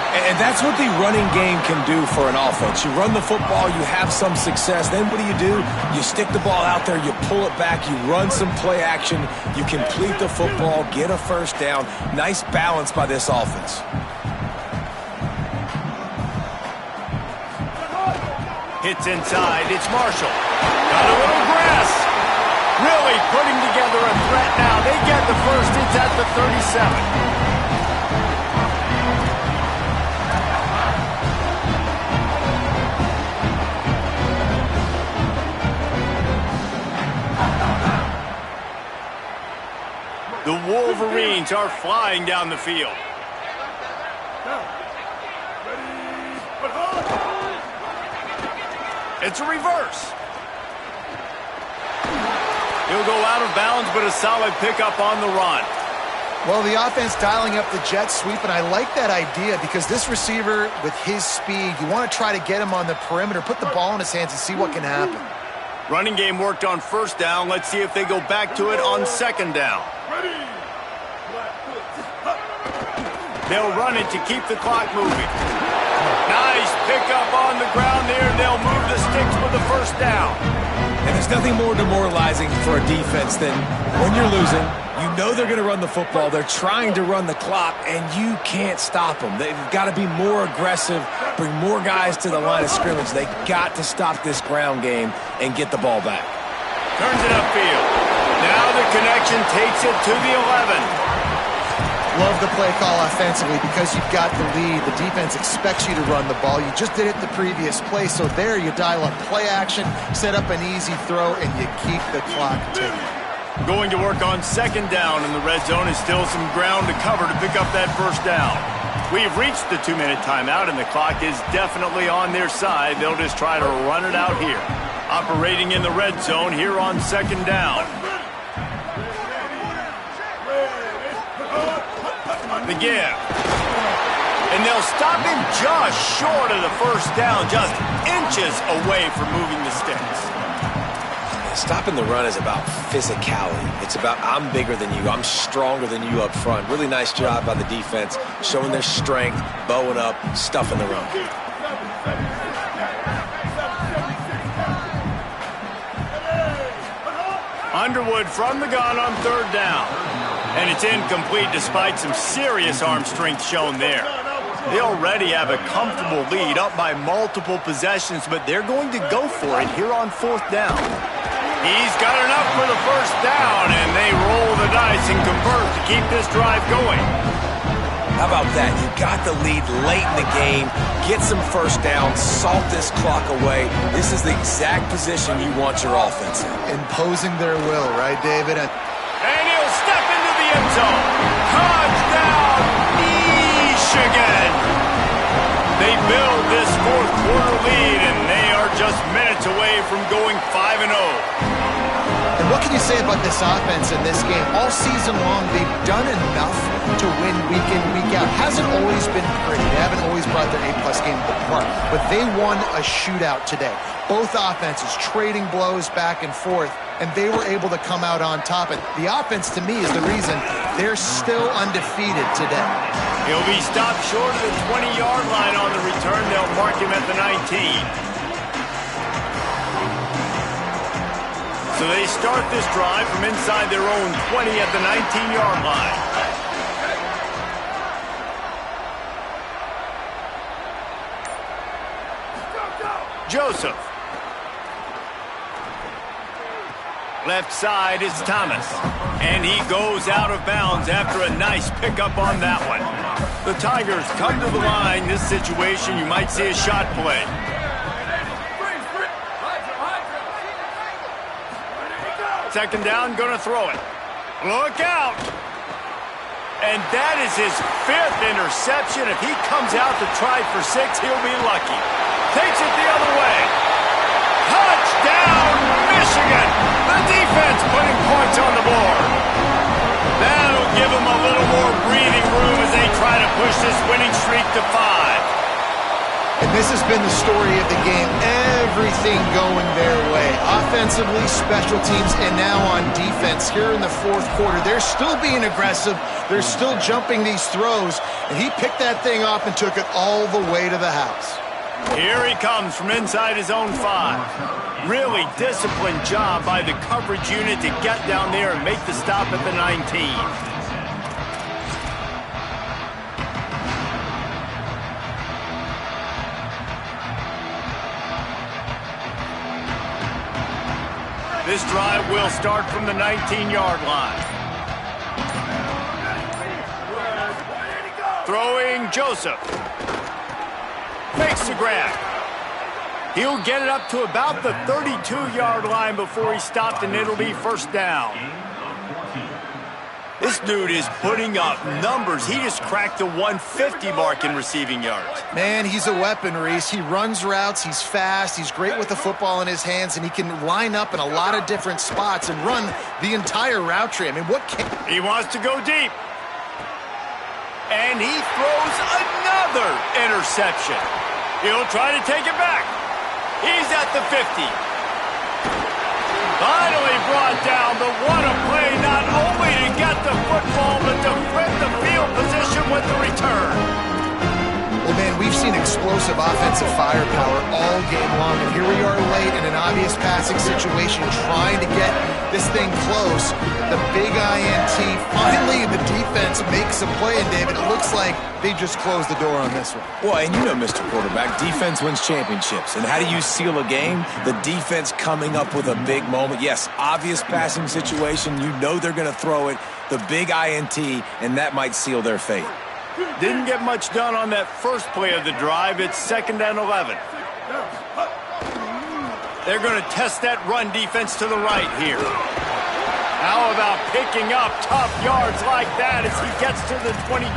And that's what the running game can do for an offense. You run the football, you have some success. Then what do? You stick the ball out there, you pull it back, you run some play action, you complete the football, get a first down. Nice balance by this offense. Hits inside. It's Marshall. Got a little grass. Really putting together a threat now. They get the first. It's at the 37. The Wolverines are flying down the field. It's a reverse. He'll go out of bounds, but a solid pickup on the run. Well, the offense dialing up the jet sweep, and I like that idea because this receiver, with his speed, you want to try to get him on the perimeter, put the ball in his hands and see what can happen. Running game worked on first down. Let's see if they go back to it on second down. They'll run it to keep the clock moving. Nice pickup on the ground there. They'll move the sticks for the first down. And there's nothing more demoralizing for a defense than when you're losing, you know they're going to run the football, they're trying to run the clock, and you can't stop them. They've got to be more aggressive, bring more guys to the line of scrimmage. They got to stop this ground game and get the ball back. Turns it upfield. Now the connection takes it to the 11. Love the play call offensively because you've got the lead. The defense expects you to run the ball. You just did it the previous play, so there you dial up play action, set up an easy throw, and you keep the clock ticking. Going to work on second down, and the red zone is still some ground to cover to pick up that first down. We've reached the 2-minute timeout, and the clock is definitely on their side. They'll just try to run it out here. Operating in the red zone here on second down. The give. And they'll stop him just short of the first down, just inches away from moving the sticks. Stopping the run is about physicality. It's about I'm bigger than you, I'm stronger than you up front. Really nice job by the defense, showing their strength, bowing up, stuffing the run. Underwood from the gun on third down. And it's incomplete despite some serious arm strength shown there. They already have a comfortable lead up by multiple possessions, but they're going to go for it here on fourth down. He's got enough for the first down, and they roll the dice and convert to keep this drive going. How about that? You got the lead late in the game. Get some first down. Salt this clock away. This is the exact position you want your offense in. Imposing their will, right, David? And he'll step into the end zone. Touchdown, Michigan! They build this fourth quarter lead, and they are just minutes away from going 5-0. And what can you say about this offense in this game? All season long, they've done enough to win week in, week out. Hasn't always been pretty. They haven't always brought their A-plus game to the park. But they won a shootout today. Both offenses trading blows back and forth, and they were able to come out on top. And the offense, to me, is the reason they're still undefeated today. He'll be stopped short of the 20-yard line on the return. They'll mark him at the 19. So they start this drive from inside their own 20 at the 19-yard line. Joseph. Left side is Thomas. And he goes out of bounds after a nice pickup on that one. The Tigers come to the line. This situation, you might see a shot play. Second down, gonna throw it. Look out! And that is his 5th interception. If he comes out to try for 6, he'll be lucky. Takes it the other way. Touchdown, Michigan! The defense putting points on the board. That'll give them a little more breathing room as they try to push this winning streak to 5. And this has been the story of the game. Everything going their way. Offensively, special teams, and now on defense here in the fourth quarter. They're still being aggressive. They're still jumping these throws. And he picked that thing off and took it all the way to the house. Here he comes from inside his own 5. Really disciplined job by the coverage unit to get down there and make the stop at the 19. This drive will start from the 19-yard line. Throwing Joseph. Fakes the grab. He'll get it up to about the 32-yard line before he's stopped, and it'll be first down. This dude is putting up numbers. He just cracked the 150 mark in receiving yards. Man, he's a weapon, Reese. He runs routes, he's fast, he's great with the football in his hands, and he can line up in a lot of different spots and run the entire route tree. I mean, what can... He wants to go deep. And he throws another interception. He'll try to take it back. He's at the 50. Finally brought down, but what a play, not only to get the football, but to flip the field position with the return. Well, man, we've seen explosive offensive firepower all game long, and here we are late in an obvious passing situation trying to get this thing close. The big INT, finally the defense makes a play, and David, it looks like they just closed the door on this one. Well, and you know, Mr. Quarterback, defense wins championships. And how do you seal a game? The defense coming up with a big moment. Yes, obvious passing situation. You know they're going to throw it. The big INT, and that might seal their fate. Didn't get much done on that first play of the drive. It's 2nd and 11. They're going to test that run defense to the right here. How about picking up tough yards like that as he gets to the 22?